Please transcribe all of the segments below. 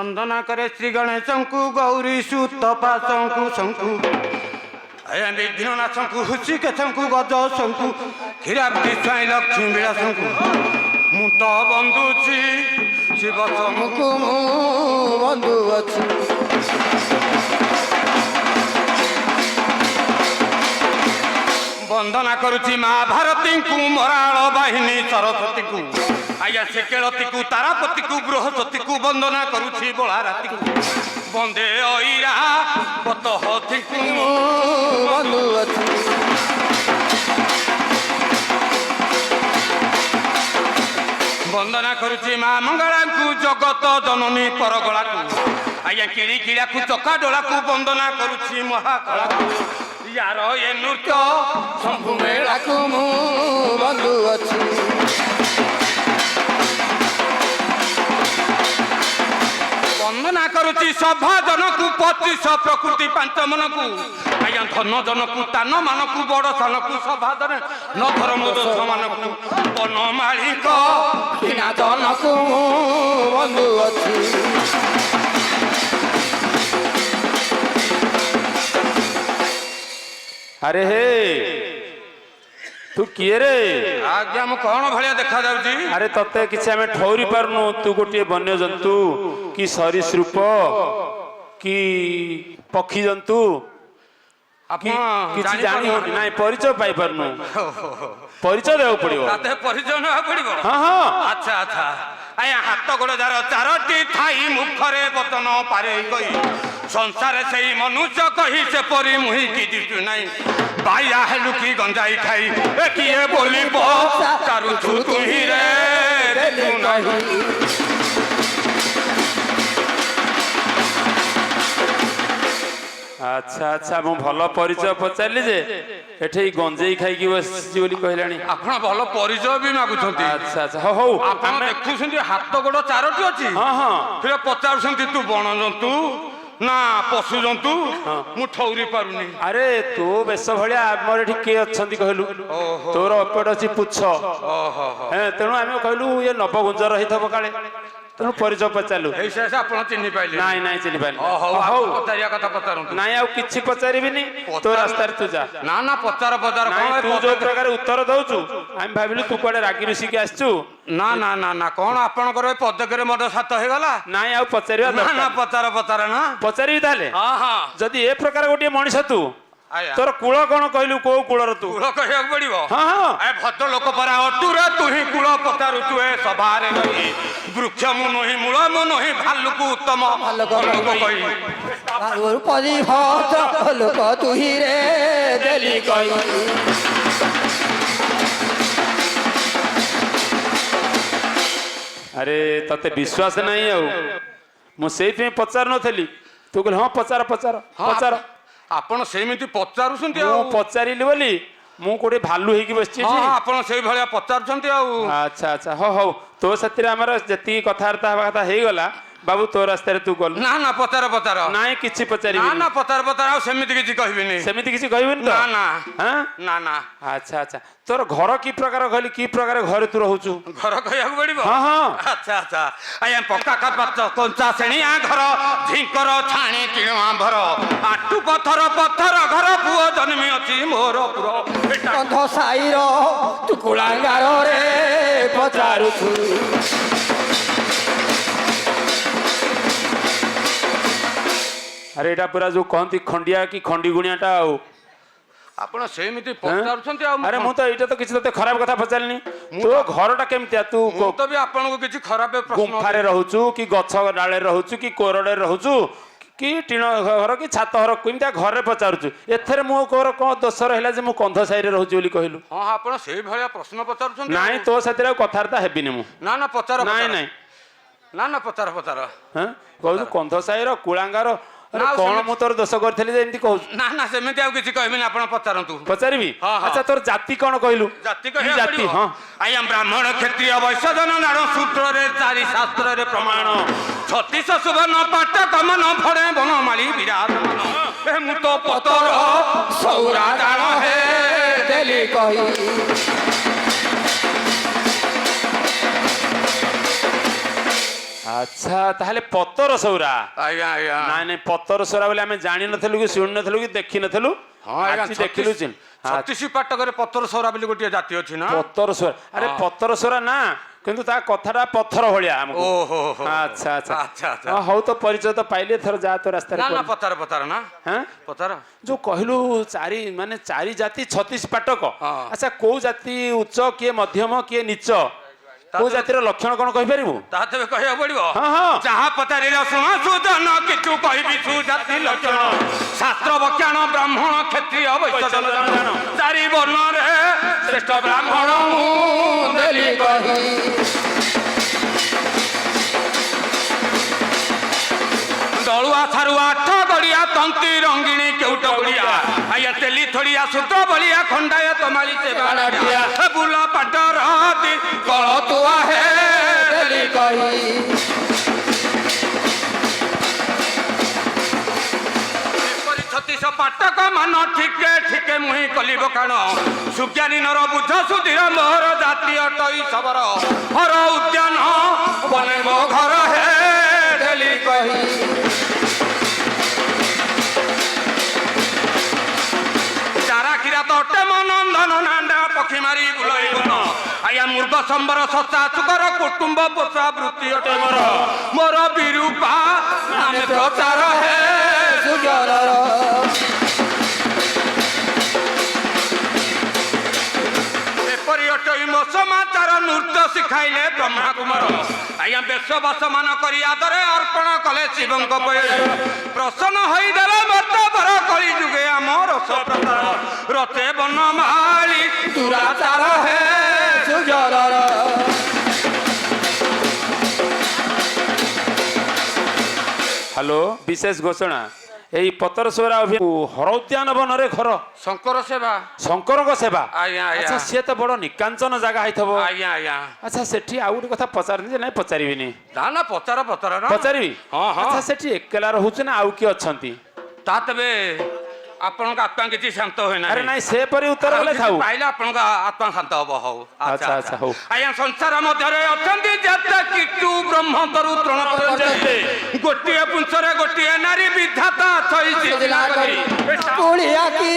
वंदना करे श्री गणेश को गौरी सुतपा शंकु शंकु विघ्ननाथ को हुचिकेश को गज शंकु क्षीराब्दी स्वाई लक्ष्मी विलास को मु तो बंधुची शिव शंकु बंधु अच्छी वंदना करुची माँ भारती को मराल बाहिनी सरस्वती को आज्ञा से केलती को तारापति को बृहस्पति को वंदना करुची बड़ा राति को बंदे अईरा बत हथी को बंधु अच्छी वंदना करुची माँ मंगला को जगत जननी परगला को आज्ञा किड़ी किड़ा को चका डोला को वंदना करुची महाकला को यार ये नृत्य शंभु मेला को मु बंधु अच्छी वंदना करुची सभा जन को 25 प्रकृति पांच मन को आज्ञा धन जन को तान मान को बड़ सान को सभा जन न धर्म दोष मान को वन मालिक किना जन को बंधु अच्छी अरे हे तू किए रे आज्ञा मु कौन भलिया देखा जाउची अरे तते किसी आम ठौरी पारनु तू गोटे वन्य जंतु कि सरीसृप कि पक्षी जंतु किसी जानी हो ना परिचय पाई पारनु परिचय देव पड़िबो ताते परिचय न पड़िबो हां हां अच्छा अच्छा आया हाथ गोड़ जार चारोटी थाई मुखरे बतन पारे गई संसार से मनुष्य कही से परी मुही की दिशु नहीं बाया हेलु की गंजाई खाई ए किए बोली बो चारु छु तुही रे तू नहीं अच्छा अच्छा मु भल परिचय पचारली जे एठे गंजेई खाई बसछि बोली कहलानी आपण भल परिचय भी मागुछंती अच्छा अच्छा हो हो आपण देखुछंती हाथ गोड़ चारोटी अछि हां हां फिर पचारुछंती तू बण जंतु ना पशु जंतु मु ठौरी पारुनी अरे तू बेस भलिया हमर एठी के अछंती कहलु तोर अपेट अछि पुछ ओहो हे तेनु आमे कहलु ये नवगुंजर रहिथबो काले तेनु परिचय पचारलु ऐसे आपण चिन्हि पाइले नाइ नाइ चिनि पाइल ओहो हो पचारिया कथा पचारंतु नाइ आ किछि पचारिबिनी तो रास्ता रे तू जा ना ना पचार पचार नाइ तू जो प्रकार उत्तर दउचु हम भाबिलु तू कोडे रागी ऋषि के आछू ना ना ना ना कोन आपण करे पदकरे मड सात हे गला नाइ आ पचारिया ना ना पचार पचार ना पचारिबि ताले हां हां जदि ए प्रकार गोटे मनिष तू आया तोर कुळ कोन कहलु को कुळर तू कुळ कहिया पड़िबो हां हां ए भद्र लोक परा अटुरे तू ही कुळ पचारु तू ए सभारे गई वृक्ष मु नही मूल मु नही भालुकु उत्तम भालुक कहि और परी भक्त लोक तू ही रे देली कई अरे तते विश्वास नहीं आउ मु सेहि पचार नथली तू कहल हां पचार पचार पचार आपण सेमिति पचारुछंती मु आ पचारिली बोली मु कोडे भालू हेकी बसछि हां आपण सेही भलिया पचारुछंती आ अच्छा अच्छा हो हो तो सतिर हमर जति कथार्ता हवा कथा हे गला बाबू तो रास्ता रे तू गल ना ना पचार पचार नाइ किछि पचारिबि ना ना पचार पचार आ सेमिति किछि कहबिनी सेमिति किछि कहबिनि ना तो ना हां ना ना अच्छा अच्छा तोर घर की प्रकार कहली की प्रकार घर तू रहउछु घर कहिया पड़िबो हां हां अच्छा अच्छा आया पक्का कापाच कंचा सेणिया घर झिंकर छाणी किणवा भर आटू पत्थर पत्थर घर पुओ जन्मी अछि मोर पुरो कंध साईर तू कुलांगार रे पचारुछु अरे एटा पूरा जो कहती खंडिया की खंडी गुणियाटा आउ आपण सेमिति पचारुछंती आ अरे मु तो एटा तो किछि तते खराब कथा पचारनी तो घरटा केमतिया तू मु तो भी आपण को किछि खराब प्रश्न गुंफारे रहउछु कि गछ डाळे रहउछु कि कोरडे रहउछु कि टीण घर कि छात घर केमतिया घरे पचारुछु एथरे मो कोर को दोष रहला जे मु कंध साइरे रहउछु बोली कहलु हां आपण सेही भलिया प्रश्न पचारुछंती नाइ तो सतिर कथार्ता हेबिनी मु ना ना पचार नाइ नाइ ना ना पचार पचार हां कहू कंध साइर कुळांगार अरे ना, कौन मु तोर दोष करथली जे एमती कहू ना ना सेमिति आ किछि कहबिनी आपण पचारंतु पचारिबी हाँ, हाँ। अच्छा तोर जाति कौन कहलु जाति की कहिया जाति पड़िबो हां आई एम ब्राह्मण क्षत्रिय वैश्य जन नार सूत्र रे चारि शास्त्र रे प्रमाण 36 सुवर्ण पाठ कमन भड़े बनमाली विराजमान ए मु तो पतर सौरा जान हे देली कही ଆଚ୍ଛା ତାହେଲେ ପତର ସୌରା ଆଜ୍ଞା ଆଜ୍ଞା ନାଇଁ ନାଇଁ ପତର ସୌରା ବୋଲି ଆମେ ଜାଣିନଥିଲୁ କି ଶୁଣିନଥିଲୁ କି ଦେଖିନଥିଲୁ ହଁ ଆଜ୍ଞା ଆଜି ଦେଖିଲୁ ଛତିଶ ପାଟକରେ ପତର ସୌରା ବୋଲି ଗୋଟିଏ ଜାତି ଅଛି ନା ପତର ସୌରା ଆରେ ପତର ସୌରା ନା କିନ୍ତୁ ତା କଥାଟା ପଥର ଭଳିଆ ଆମକୁ ଓହୋ ଆଚ୍ଛା ଆଚ୍ଛା ଆଚ୍ଛା ଆଚ୍ଛା ହଁ ହଉ ତ ପରିଚୟ ତ ପାଇଲି ଥର ଯା ତ ରାସ୍ତାରେ ନା ନା କର। ପତାର ପତାର ନା ହାଁ ପତାର ଯୋଉ କହିଲୁ ଚାରି ଜାତି 36 ପାଟକ ହଁ। ଆଚ୍ଛା କୋଉ ଜାତି ଉଚ୍ଚ କିଏ ମଧ୍ୟମ କିଏ ନିଚ କୋଉ ଜାତିର ଲକ୍ଷଣ କଣ କହିପାରିବୁ ତାହା ତେବେ କହିବାକୁ ପଡିବ ହଁ, ହଁ। ଯାହା ପଚାରିଲ ଶୁଣ ସୁଜନ କିଛି କହିବି ସୁଜାତି ଲକ୍ଷଣ ଶାସ୍ତ୍ର ବଖ୍ୟାଣ ବ୍ରାହ୍ମଣ କ୍ଷତ୍ରିୟ ବୈଶ୍ୟ ଜନ ଚାରି ବର୍ଣ୍ଣରେ ଶ୍ରେଷ୍ଠ ବ୍ରାହ୍ମଣ ମୁଁ ଦେଲି କହି ଦଳୁଆ ଥାରୁଆ ଆଠ ଗଡ଼ିଆ ତନ୍ତି ରଙ୍ଗିଣୀ କେଉଟ ଗଡ଼ିଆ ଆଜ୍ଞା ତେଲି ଥଳିଆ ସୂତ୍ର ବଳିଆ ଖଣ୍ଡାୟ ତମାଳି ସେବାଡ଼ିଆ ବୁଲ ପାଟର କଳ ତୁଆ ହେ ଦେଲି କହି ଏପରି 36 ପାଟକ ମାନ ଠିକେ ଠିକେ ମୁହିଁ କଲିବ କାଣ ସୁଜ୍ଞାନୀ ନର ବୁଝ ସୁଧୀର ମୋହର ଜାତୀୟ ଟଇ ସବର ହର ଉଦ୍ୟାନ ବନେ ମୋ ଘର ହେ ଦେଲି କହି ଚାରା କ୍ଷୀରା ତ ଅଟେ ମନନ୍ଦନ ନାଣ୍ଡା ପକ୍ଷୀ ମାରି ବୁଲଇ ବନ ଆଜ୍ଞା ମୃଗ ସମ୍ବର ଶସ୍ତା ସୁକର କୁଟୁମ୍ବ ପୋଷା ବୃତ୍ତି ଅଟେ ମୋର ବିରୂପା ଆମେ ପ୍ରଚାର ହେ ସୁଜନର ଏପରି ଅଟଇ ମୋ ସମାଚାର ନୃତ୍ୟ ଶିଖାଇଲେ ବ୍ରହ୍ମା କୁମାର ଆଜ୍ଞା ବେଶବାସ ମାନ କରି ଆଦରେ ଅର୍ପଣ କଲେ ଶିବଙ୍କ ବୟରେ ପ୍ରସନ୍ନ ହୋଇଦେଲେ ବର୍ତ୍ତବର କଳି ଯୁଗେ ଆମ ରସ ପ୍ରତାର ରତେ ବନମାଳି ଦୁରାଚାର ହେ ସୁଜନର ହ୍ୟାଲୋ ବିଶେଷ ଘୋଷଣା ଏଇ ପତର ସୌରା ହର ଉଦ୍ୟାନ ବନରେ ଘର ଶଙ୍କର ସେବା ଶଙ୍କରଙ୍କ ସେବା ଆଜ୍ଞା ଆଜ୍ଞା ଆଚ୍ଛା ସିଏ ତ ବଡ ନିକାଞ୍ଚନ ଜାଗା ହେଇଥିବ ଆଜ୍ଞା ଆଜ୍ଞା ଆଚ୍ଛା ସେଠି ଆଉ ଗୋଟେ କଥା ପଚାରନି ଯେ ନାଇଁ ପଚାରିବିନି ନା ନା ପଚାର ପଚାର ନା ପଚାରିବି ହଁ ହଁ ଆଚ୍ଛା ସେଠି ଏକେଲା ରହୁଛୁ ନା ଆଉ କିଏ ଅଛନ୍ତି ତା ତେବେ ଆପଣଙ୍କ ଆତ୍ମା କିଛି ଶାନ୍ତ ହୁଏ ଆରେ ନାହିଁ ନାଇଁ ସେପରି ଉତ୍ତର ହେଲେ ଥାଉ ପାଇଲେ ଆପଣଙ୍କ ଆତ୍ମା ଶାନ୍ତ ହବ ହଉ ଆଚ୍ଛା, ଆଚ୍ଛା, ହଉ। ଆଜ୍ଞା ସଂସାର ମଧ୍ୟରେ ଅଛନ୍ତି ଯେତେ କିଟୁ ବ୍ରହ୍ମଙ୍କରୁ ତୃଣ ପର୍ଯ୍ୟନ୍ତେ ଗୋଟିଏ ପୁଂସରେ ଗୋଟିଏ ନାରୀ ବିଧାତା ଛଇଛି କରି କୁଳିଆ କି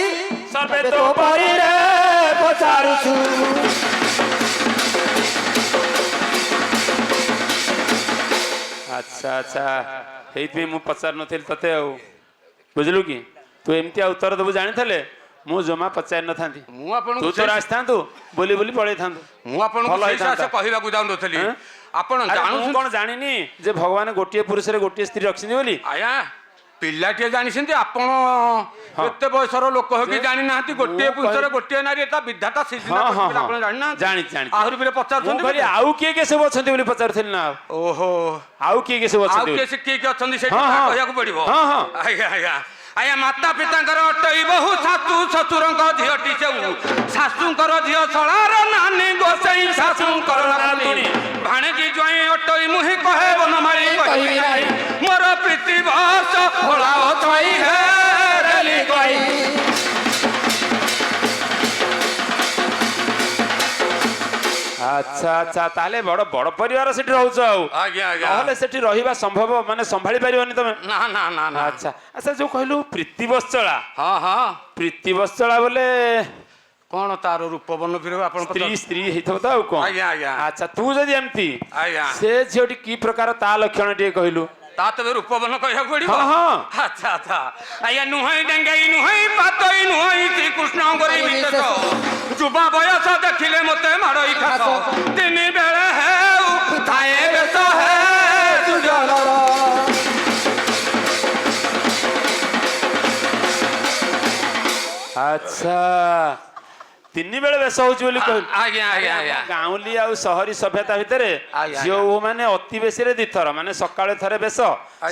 ସର୍ବେ ତୋ ପରିରେ ପଚାରୁଛୁ ଆଚ୍ଛା ଆଚ୍ଛା ହେଇଥିପାଇଁ ମୁଁ ପଚାରୁ ନଥିଲି ତତେ ଆଉ ବୁଝିଲୁ କି ତୁ ଏମିତିଆ ଉତ୍ତର ଦେବୁ ଜାଣିଥିଲେ ମୁଁ ଜମା ପଚାରି ନଥାନ୍ତି ମୁଁ ତୁ ଆପଣଙ୍କୁ ତୋର ଆସିଥାନ୍ତୁ ବୋଲି ବୋଲି ପଳେଇଥାନ୍ତୁ ମୁଁ ଆପଣଙ୍କୁ ଭଲ ସେଇ ହେଇଥାନ୍ତା। ସେ କହିବାକୁ ଯାଉନଥିଲି ଆଁ? ଆପଣ ଆରେ ମୁଁ ଜାଣୁଛନ୍ତି କଣ ଜାଣିନି ଯେ ଭଗବାନ ଗୋଟିଏ ପୁରୁଷରେ ଗୋଟିଏ ସ୍ତ୍ରୀ ରଖିଛନ୍ତି ବୋଲି ଆଜ୍ଞା ପିଲାଟିଏ ଜାଣିଛନ୍ତି ଆପଣ ହଁ। ଏତେ ବୟସର ଲୋକ ହେଇକି ଯେ ଜାଣିନାହାନ୍ତି ଗୋଟିଏ ମୁଁ ପୁରୁଷରେ କହିଲି- ଗୋଟିଏ ନାରୀ ତା ବିଧାତା ସିଦ୍ଧିନା ହଁ ହଁ କରିଛି ବୋଲି ହଁ ଆପଣ ଜାଣିନାହାନ୍ତି ଜାଣିଛି ଜାଣିଛି ଆହୁରି ବି ମୁଁ ପଚାରୁଛନ୍ତି କହିଲି ମୋତେ? ଆଉ କିଏ କିଏ ସବୁ ଅଛନ୍ତି ବୋଲି ପଚାରୁଥିଲି ନା ଓହୋ ଆଉ କିଏ କିଏ ସବୁ ଆଉ ଅଛନ୍ତି କିଏ ବୋଲି? କିଏ କିଏ ଅଛନ୍ତି ସେଇଠି ହଁ, ତାହା ହଁ। କହିବାକୁ ପଡିବ ହଁ, ହଁ। ଆଜ୍ଞା ଆଜ୍ଞା ଆଜ୍ଞା ମାତା ପିତାଙ୍କର ଅଟଇ ବହୁ ଶାଶୁ ଶ୍ୱଶୁରଙ୍କ ଝିଅଟି ସେଉ ଶାଶୁଙ୍କର ଝିଅ ଶଳାର ନାନୀ ଗୋସେଇ ଶାଶୁଙ୍କର ନାତୁଣୀ ଭାଣିଜୀ ଜ୍ୱାଇଁ ଅଟଇ ମୁହିଁ କହେ ବନମାଳି କହିବି ନାହିଁ ମୋର ପ୍ରୀତି ବସ ଭୋଳା ଅଥଇ ହେ ରେଲି କହି ଆଚ୍ଛା ଆଚ୍ଛା ତାହେଲେ ବଡ ବଡ ପରିବାର ସେଠି ରହୁଛ ଆଉ ଆଜ୍ଞା ଆଜ୍ଞା ନହେଲେ ସେଠି ରହିବା ସମ୍ଭବ ମାନେ ସମ୍ଭାଳି ପାରିବନି ତମେ ନା ନା ନା ନା ଆଚ୍ଛା ଆଚ୍ଛା ଯୋଉ କହିଲୁ ପ୍ରୀତି ବତ୍ସଳା ହଁ ହଁ ପ୍ରୀତି ବତ୍ସଳା ବୋଲେ କଣ ତାର ରୂପ ବନ ଫିରିବ ଆପଣ ସ୍ତ୍ରୀ ସ୍ତ୍ରୀ ହେଇଥିବ ତ ଆଉ କଣ ଆଜ୍ଞା, ଆଜ୍ଞା। ଆଚ୍ଛା ତୁ ଯଦି ଏମିତି ଆଜ୍ଞା। ସେ ଝିଅଟି କି ପ୍ରକାର ତା ଲକ୍ଷଣ ଟିକେ କହିଲୁ ତା ତେବେ ରୂପବନ କହିବାକୁ ପଡିବ ହଁ, ହଁ। ଆଚ୍ଛା ଆଚ୍ଛା ଆଜ୍ଞା ନୁହଁଇ ଡେଙ୍ଗାଇ ନୁହଁଇ ପାତଇ ନୁହଁଇ ଶ୍ରୀକୃଷ୍ଣ ଗରି ବିଶେଷ ଯୁବା ବୟସ ଦେଖିଲେ ମତେ ମାଡ଼ଇ ଖାସ ତିନି ବେଳେ ହେଉ ଥାଏ ବେଶ ହେ ସୁଜନର ଆଚ୍ଛା ତିନି ବେଳେ ବେଶ ହଉଛି ବୋଲି କହିଲୁ ଆଜ୍ଞା ଆଜ୍ଞା ଆଜ୍ଞା ଗାଉଁଲି ଆଉ ସହରୀ ସଭ୍ୟତା ଭିତରେ ଆଜ୍ଞା, ଝିଅ ଆଜ୍ଞା। ବୋହୂ ମାନେ ଅତି ବେଶୀରେ ଦିଥର ମାନେ ସକାଳେ ଥରେ ବେଶ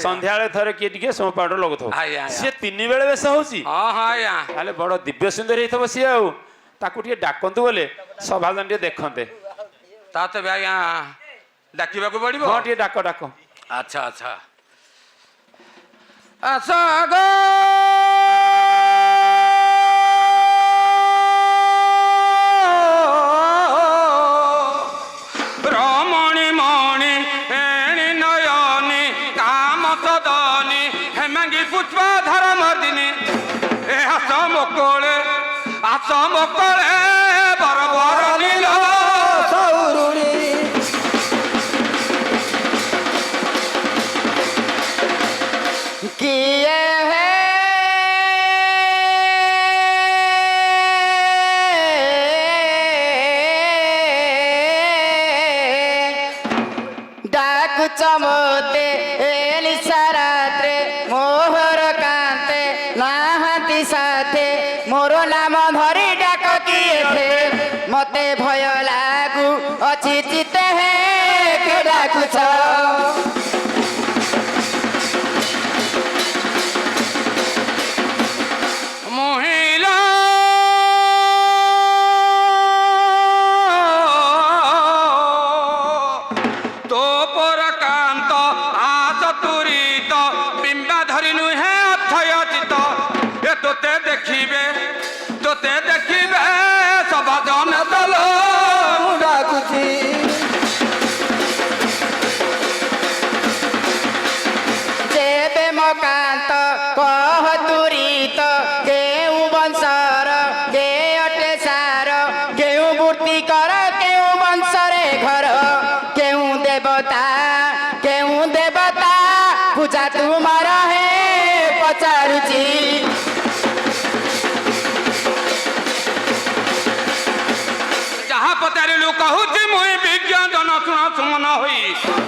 ସନ୍ଧ୍ୟାବେଳେ ଥରେ କିଏ ଟିକେ ସୋମ ପାଉଡର ଲଗୁଥିବ ଆଜ୍ଞା, ଆଜ୍ଞା। ସିଏ ତିନି ବେଳେ ବେଶ ହଉଛି ହଁ ହଁ ଆଜ୍ଞା ତାହେଲେ ବଡ ଦିବ୍ୟ ସୁନ୍ଦର ହେଇଥିବ ସିଏ ଆଉ ତାକୁ ଟିକେ ଡାକନ୍ତୁ ବୋଲେ ସଭାଜନ ଟିକେ ଦେଖନ୍ତେ ତା ତେବେ ଆଜ୍ଞା ଡାକିବାକୁ ପଡିବ ହଁ ଟିକେ ଡାକ ଡାକ ଆଚ୍ଛା ଆଚ୍ଛା ଆଚ୍ଛା ଆଗ ରମଣୀ ମଣି ଏଣି ନୟ ବକଳେ ବର ବର ନୀଳ ସୌରୁଣୀ କିଏ ହେ ଡାକୁଛ ମୋତେ ଏଲିସାରାତ୍ରେ ମୋହର କାନ୍ତେ ନାହାନ୍ତି ସାଥେ ମୋର ନାମ ଧରି ଡାକ କିଏ ହେ ମୋତେ ଭୟ ଲାଗୁ ଅଛି ଚିତେ ହେ କେ ଡାକୁଛ মহিলা তো পরকান্ত আচতুরিত বিম্বা ধরি নুহে অক্ষয়চিত এ তোতে দেখিবে সভা জন দল ମୁଁ ଡାକୁଛି ଯେବେ ମକାନ୍ତ କହ ତୁରିତ କେଉଁ ବଂଶର କେ ଅଟେ ସାର କେଉଁ ବୃତ୍ତି କର କେଉଁ ବଂଶରେ ଘର କେଉଁ ଦେବତା ପୂଜା ତୁମର ହେ ପଚାରୁଛି যাহা পচারিলু কহুছি মুই বিজ্ঞান জন শুণ সুমন হই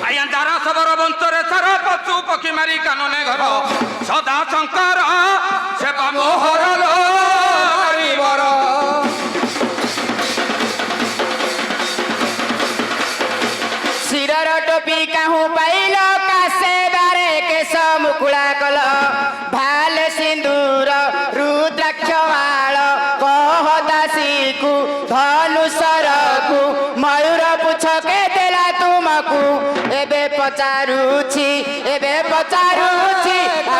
আয়া যারা সবর বংশরে সার পশু পক্ষী মারি কাননে ঘর সদা শঙ্কর সেবা মোহর বর ଶିରର ଟୋପି କାହୁଁ ପାଇଲ କାଶେ ବାରେ କେଶ ମୁକୁଳା କଲ ଭାଲ ସିନ୍ଦୁର ରୁଦ୍ରାକ୍ଷ ମାଳ କହ ଦାସୀକୁ ଧନୁସରକୁ ମୟୂର ପୁଛ କେ ଦେଲା ତୁମକୁ ଏବେ ପଚାରୁଛି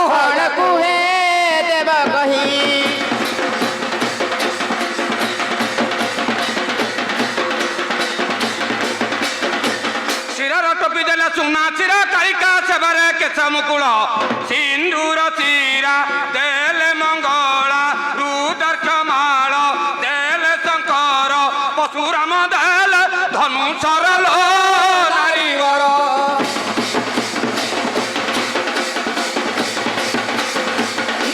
କଣ କୁହେ ଦେବ କହି শিরর টপি দেলে সুনা চিরা কালিকা সেবারে কেশ মুকুল সিন্দুর চিরা দেলে মঙ্গলা রুদ্রাক্ষ মাল দেলে শঙ্কর পশুরাম দেলে ধনু সরল নারী বর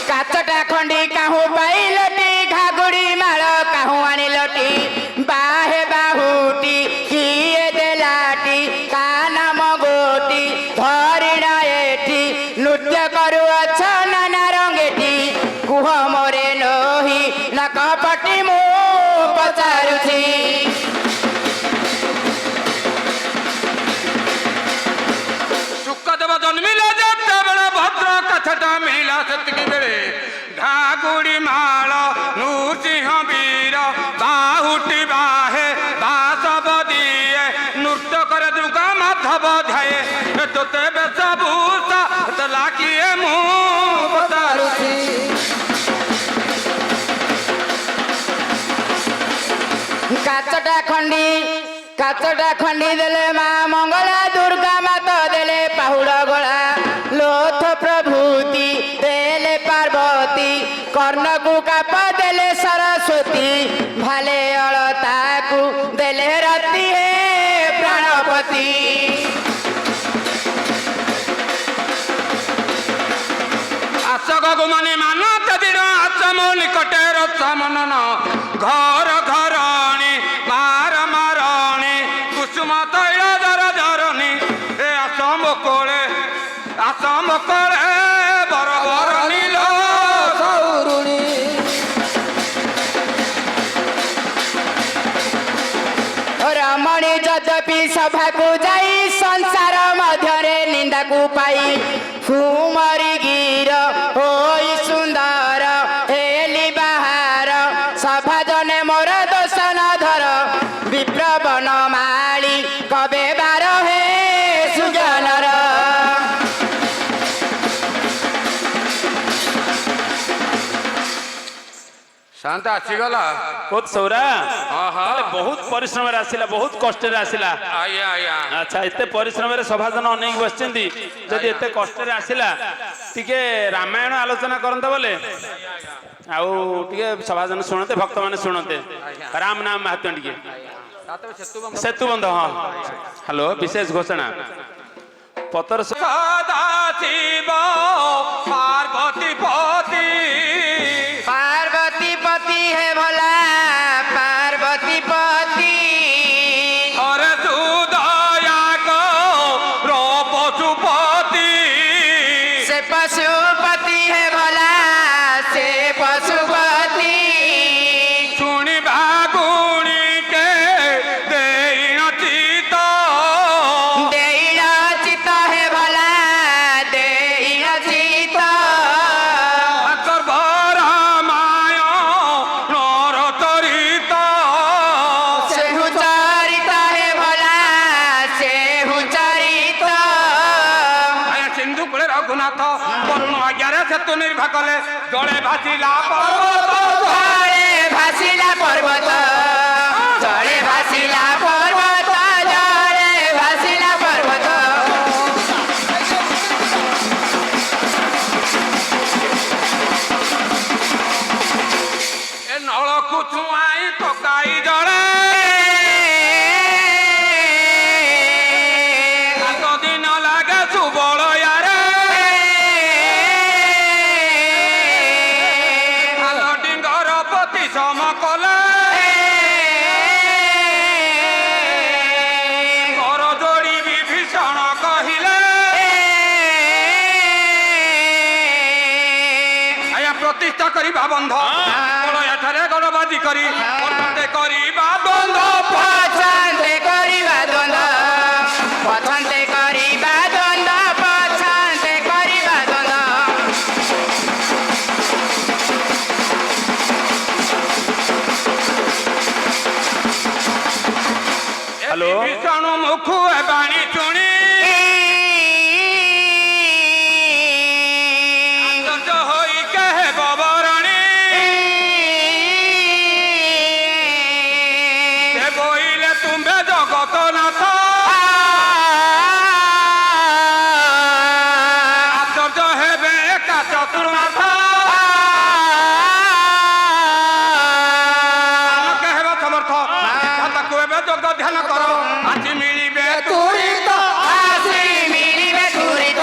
କାଚଟା ଖଣ୍ଡି କାହୁଁ ପାଇଲଟି ଘାଗୁଡ଼ି ମାଳ କାହୁଁ ଆଣିଲଟି ବାହେ ବାହୁଟି କିଏ ଦେଲାଟି କା ନାମ ଗୋଟି ଧରିଣ ଏଠି ନୃତ୍ୟ କରୁଅଛ ନାନା ରଙ୍ଗେଟି କୁହ ମୋରେ ନୋହି ନା କପଟି ମୁଁ ପଚାରୁଛି শুক্রদেব জন্মিলে যেତେବେଳେ ভদ্র কথাটা মিলিলা সেতিকি বেড়ে ঘাগুড়ি মাল নৃসিংহ বীর বাহুটি বাহে বাসব দিয়ে নৃত্য করে দুর্গা মাধব ধ্যায়ে তোতে বেশভূষা দেলা কিয়ে মু পচারুছি କାଚଟା ଖଣ୍ଡି ଦେଲେ ମା ମଙ୍ଗଳା ଦୁର୍ଗା ମାତ ଦେଲେ ପାହୁଡ଼ ଗଳା ଲୋଥ ପ୍ରଭୃତି ଦେଲେ ପାର୍ବତୀ କର୍ଣ୍ଣକୁ କାପ ଦେଲେ ସରସ୍ୱତୀ ଭାଲେ ଅଳତାକୁ ଦେଲେ ରତି ହେ ପ୍ରାଣପତି ଆଶକକୁ ମାନେ ମାନ ତେଦିର ଆଚମ ନିକଟେ ରଥ ମନନ ଘର ଘରଣୀ ମାର ମାରଣୀ କୁସୁମ ତୈଳ ଜର ଜରଣୀ ଏ ଆସମ କୋଳେ ବର ବର ନୀଳ ସୌରୁଣୀ ରମଣୀ ଯଦ୍ୟପି ସଭାକୁ ଯାଇ ସଂସାର ମଧ୍ୟରେ ନିନ୍ଦାକୁ ପାଇ ସୁମରି ଗିର ହୋଇ ସୁନ୍ଦର ହେଲି ବାହାର ସଭା ଜନେ ମୋର ଦୋଷ ନ ଧର ବିପ୍ରବନ ମାଳି କବେ ବାର ହେ ସୁଜନର ଶାନ୍ତ ଆସିଗଲା ବହୁତ ସୌରା ହଁ ହଁ ତାହେଲେ ବହୁତ ପରିଶ୍ରମରେ ଆସିଲା ବହୁତ କଷ୍ଟରେ ଆସିଲା ଆଜ୍ଞା ଆଜ୍ଞା ଆଚ୍ଛା ଏତେ ପରିଶ୍ରମରେ ସଭାଜନ ଅନେଇକି ବସିଛନ୍ତି ଯଦି ଏତେ କଷ୍ଟରେ ଆସିଲା ଟିକେ ରାମାୟଣ ଆଲୋଚନା କରନ୍ତା ବୋଲେ ଆଉ ଟିକେ ସଭାଜନ ଶୁଣନ୍ତେ ଭକ୍ତ ମାନେ ଶୁଣନ୍ତେ ରାମ ନାମ ମାହାତ୍ମ୍ୟ ଟିକେ ସେତୁ ବନ୍ଧ ହଁ ହ୍ୟାଲୋ ବିଶେଷ ଘୋଷଣା ପତର ସଦା ଶିବ ପାର୍ବତୀ ପତି पार्वती पति है भोला पार्वती पति हरे सुदया रो पशुपति से पशुपति है भोला से पशुपति शुणिबा गुणी के देन चित देईना चित है भोला देईना चित रामायण नर चरित सेहु चरित है भोला सेहु चरित आया सिंधु कूले रघुनाथ वरुण आज्ञारे सेतु निर्भा कले जड़े भासिला पर्वत जड़े भासिला पर्वत जड़े भासिला पर्वत जड़े भासिला पर्वत ए नळकु छुआई पकाई जड़े सात दिन लागे सुबल यारे हाल डिंगर पति सम कले कर जोड़ी विभीषण कहिले आया प्रतिष्ठा करिबा बंध एठारे गणबाजी करी पछते करिबा बंध पछन्ते करिबा द्वन्द पछन्ते करिबा द्वन्द पछन्ते करिबा द्वन्द हेलो विभीषण मुखु ए बाणी चुणी आश्चर्य होई कहे बबरणी से बोइले तुम्बे जगत नाथ आश्चर्य हेबे एका चतुर्नाथ कहब समर्थ ତାକୁ ଏବେ ଯୋଗ ଧ୍ୟାନ କର ଆଜି ମିଳିବେ তুরিত আসি মিলিবে তুরিত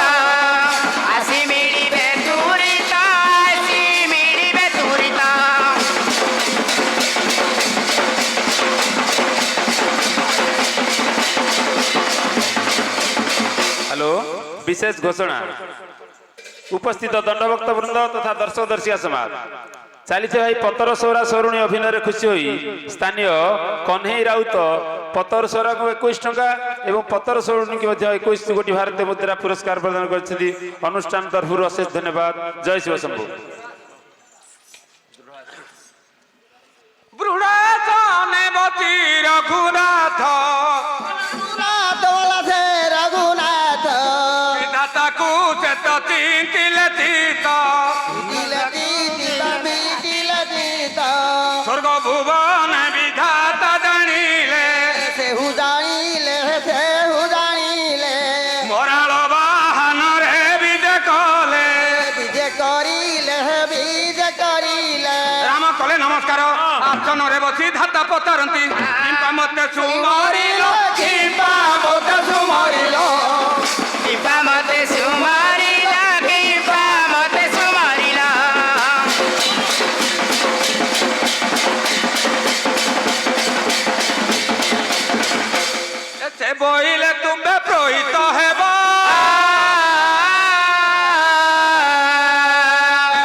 আসি মিলিবে তুরিত আসি মিলিবে তুরিত হ্যালো বিশেষ ঘোষণা উপস্থিত দণ্ডভক্ত বৃন্দ তথা দর্শক দর্শিকা সমাজ চালিছে ভাই পতর সৌরা সৌরুণী অভিনୟରେ খুশি হই স্থানীয় কন্হেই রাউত পতর সৌরাକୁ 21 টଙ୍କା এবং পতর সৌরুণীকে ମଧ୍ୟ 21 কোটি ଭାରତୀୟ ମୁଦ୍ରା ପୁରସ୍କାର ପ୍ରଦାନ କରିଛନ୍ତି ଅନୁଷ୍ଠାନ ତରଫରୁ ଅଶେଷ ଧନ୍ୟବାଦ ଜୟ ଶିବ ଶମ୍ଭୁ ବୃଢ଼ାଚନେ ବଚି ରଘୁନାଥ রঘুনাথ বলা সে রঘুনাথ ବିଧାତାକୁ ସେ ତ ଚିନ୍ତିଲେ ଚିତ তিলকি তিলবি তিলকিত ସ୍ୱର୍ଗ ଭୁବନ ବିଧାତା ଜାଣିଲେ সেহু জানিলে সেহু জানিলে ମରାଳ ବାହାନରେ ବିଜେ କଲେ বিজে করিলে বিজে করিলে ରାମ କଲେ ନମସ୍କାର ଆସନରେ ବସି ଧାତା ପଚାରନ୍ତି କିମ୍ବା ମତେ ସୁମରିଲ କିମ୍ବା ମତେ ସୁମରିଲ କିମ୍ବା ମତେ ସୁମରିଲ କିମ୍ବା ମତେ ସୁମରିଲ ସେ ବୋଇଲେ ତୁମ୍ଭେ ପ୍ରୋହିତ ହେବ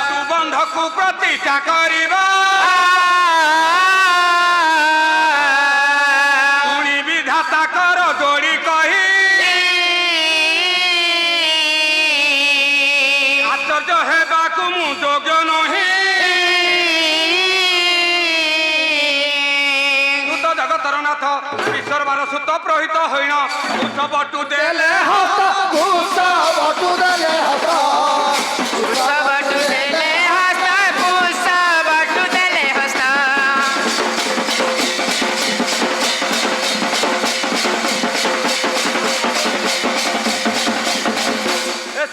ତୁ ବନ୍ଧକୁ ପ୍ରତିଷ୍ଠା କରିବ ପୁଣି ବିଧାତା କର ଯୋଡ଼ି କହି ଆଶ୍ଚର୍ଯ୍ୟ ହେବାକୁ ମୁଁ ଯୋଗ୍ୟ ନୁହେଁ ସୁତ ଜଗତର ନାଥ ବିଶ୍ୱର ସୁତ ପ୍ରୋହିତ ହୋଇଣ ବଟୁ ଦେଲେ হস্ত ঘুষ বটু দেলে হস্ত ପୁଷ ବଟୁ ଦେଲେ ହସ୍ତ ପୁଷ ବଟୁ ଦେଲେ ହସ୍ତ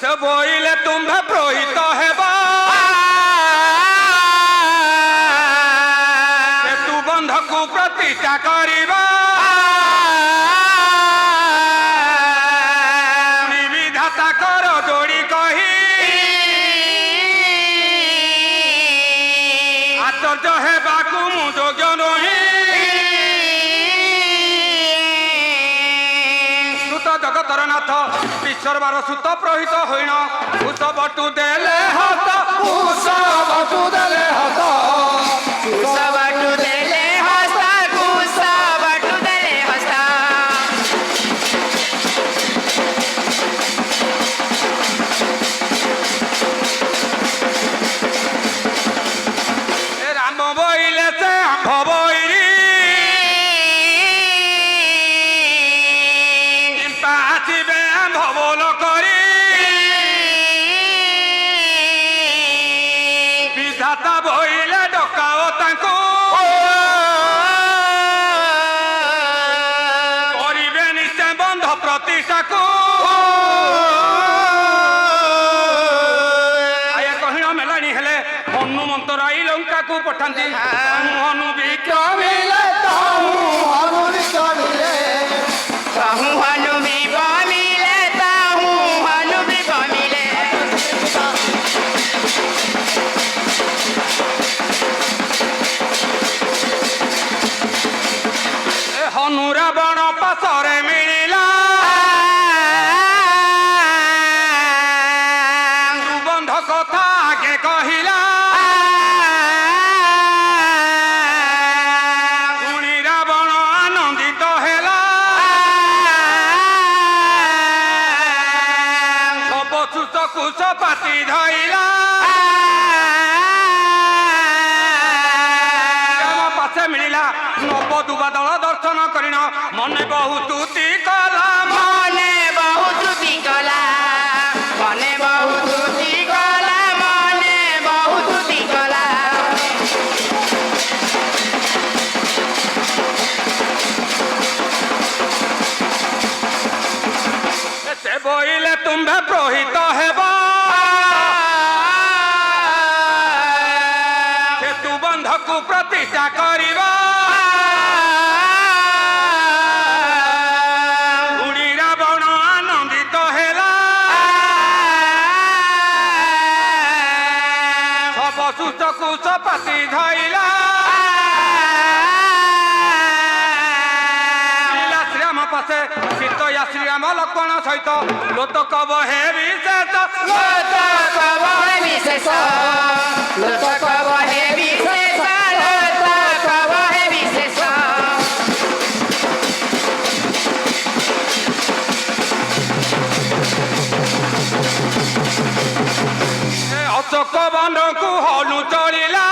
ସେ ବୋଇଲେ ତୁମ୍ଭେ ପ୍ରୋହିତ ହେବ ପ୍ରତିଷ୍ଠା କରିବା ବିଧାତା କର ଯୋଡ଼ି କହି ଆଶ୍ଚର୍ଯ୍ୟ ହେବାକୁ ମୁଁ ଯୋଗ୍ୟ ନୁହେଁ ସୁତ ଜଗତର ନାଥ ବିଶ୍ୱର ସୁତ ପ୍ରହିତ ହୋଇଣ ଉତ୍ସବଟୁ ଦେଲେ ହତ ଉତ୍ସବଟୁ ଦେଲେ ହତ କୁଶବଟୁ ଦେଲେ ହସ୍ତ କୁଶବଟୁ ଦେଲେ ହସ୍ତ ଏ ରାମ ବୋଇଲେ ସେ ଆମ୍ଭ ବୋଇରି ଚିମ୍ପା ଆସିବେ ଆମ୍ଭ ବୋଲ କରି ବିଧାତା ବୋଇଲେ ଡକାଅ ତାଙ୍କୁ କରିବେ ନିଶ୍ଚୟ ବନ୍ଧ ପ୍ରତିଷ୍ଠାକୁ ଆୟା କହିଣ ମେଲାଣି ହେଲେ ହନୁମନ୍ତ ରାଇ ଲଙ୍କାକୁ ପଠାନ୍ତି ହନୁ ବିକ୍ରମିଲେ ତାହୁ ହନୁ ବି ବମିଲେ ତାହୁ ହନୁ ବି ବମିଲେ ଏ ହନୁ ରାବଣ ପାଶରେ ମିଳିଲା ବନ୍ଧ କଥା ଆଗେ କହିଲା ଶୁଣି ରାବଣ ଆନନ୍ଦିତ ହେଲା ସବୁ ସୁଷ ପାତି ଧଇଲା ରାମ ପାଶେ ମିଳିଲା ନବ ଦୁବା ଦଳ ଦର୍ଶନ କରିଣ ମନେ ବହୁତ କଲା ମନେ ବହୁତ ତ୍ରୁଟି କଲା ମନେ ବହୁତ ତ୍ରୁଟି କଲା ମନେ ବହୁତ ତ୍ରୁଟି କଲା ସେ ବୋଇଲେ ତୁମ୍ଭେ ପ୍ରୋହିତ ହେବ ସେତୁ ବନ୍ଧକୁ ପ୍ରତିଷ୍ଠା କରିବ ଉଡ଼ି ରାବଣ ଆନନ୍ଦିତ ହେଲା ସବ ସୁଷକୁ ସପାତି ଧଇଲା ଶ୍ରୀରାମ ପାଶେ ସୀତୟା ଶ୍ରୀରାମ ଲକ୍ଷ୍ମଣ ସହିତ ଲୋତକ ବହେ ବିଶେଷ ଲୋତକ ବହେ ବିଶେଷ ଲୋତକ ବହେ ବିଶେଷ ଲୋତକ ବହେ ବିଶେଷ ଅଶୋକ ବନକୁ ହନୁ ଚଳିଲା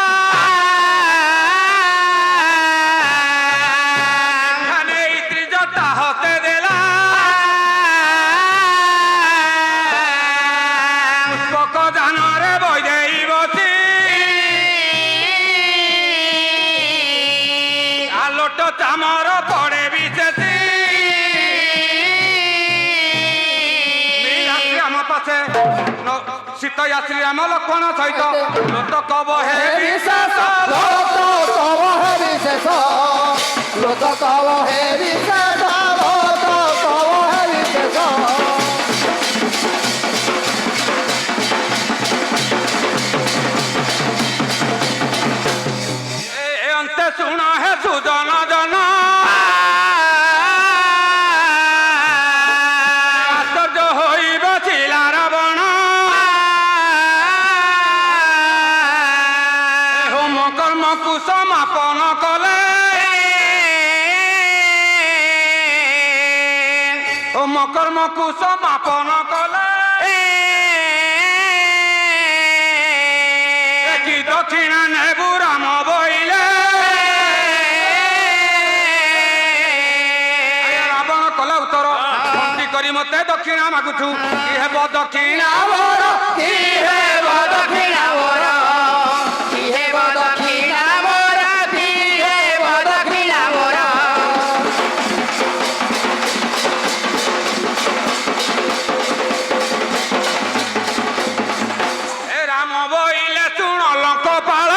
ନେଇ ତ୍ରିଜଟା ହତେ ଦେଲା ପୁଷ୍ପକ ଯାନରେ ବୈଦେଇ ବସି ଆଲୋଟ ଚାମର ପଡେ ବିଶେଷୀ ଶ୍ରୀରାମ ପାଶେ ସୀତୟା ଶ୍ରୀରାମ ଲକ୍ଷ୍ମଣ ସହିତ ଲୋତକ ବହେ ବିଶେଷ ଏ ଅନ୍ତେ ଶୁଣ ହେ ସୁଜନ ଜନ ଆଶ୍ଚର୍ଯ୍ୟ ହୋଇ ବସିଲା ରାବଣ ହୋମ କର୍ମକୁ ସମାପନ କଲେ ହୋମ କର୍ମକୁ ସମାପନ କଲେ କି ଦକ୍ଷିଣା ନେବୁ ରାମ ବୋଇଲେ ରାବଣ କଲା ଉତ୍ତର ମନ୍ତ୍ରୀ କରି ମତେ ଦକ୍ଷିଣା ମାଗୁଛୁ କି ହେବ ଦକ୍ଷିଣା ମୋର କି ହେବ ଦକ୍ଷିଣା ମୋର କି ହେବ ଦକ୍ଷିଣା ମୋର କି ହେବ ଦକ୍ଷିଣା ମୋର ଏ ରାମ ବୋଇଲେ ଶୁଣ ଲଙ୍କପାଳ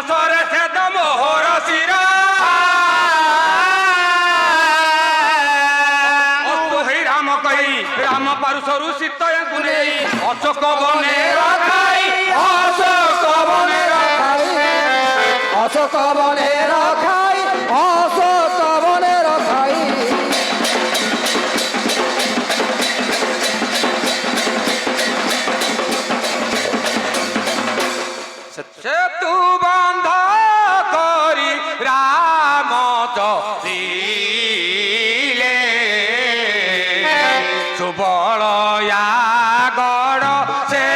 ସରେ ସେ ମୋହର ଶିରା ଅସ୍ତୁ ହେଇ ରାମ କହି ରାମ ପାରୁଷରୁ ସୀତୟାଙ୍କୁ ନେଇ ଅଶୋକ ବନେ ରଖାଇ অশোক বনে রখাই অশোক বনে রখাই অশোক বনে রখাই সেতু বন্ধ করি রাম চলিলে সুবলয়া গড় সে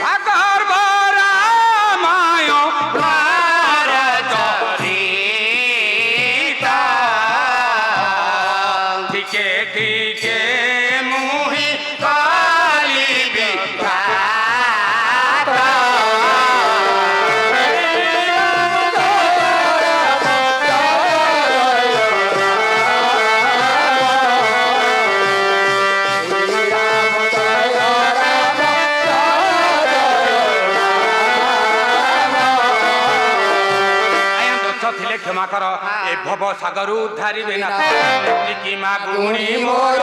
ভাগর রামায় ঠিকে ঠিকে মুহি কালিবি ଥିଲେ କ୍ଷମା କର ଏ ଭବ ସାଗରୁ ଉଦ୍ଧାରିବେ ନା ମାଗୁଣି ମୋର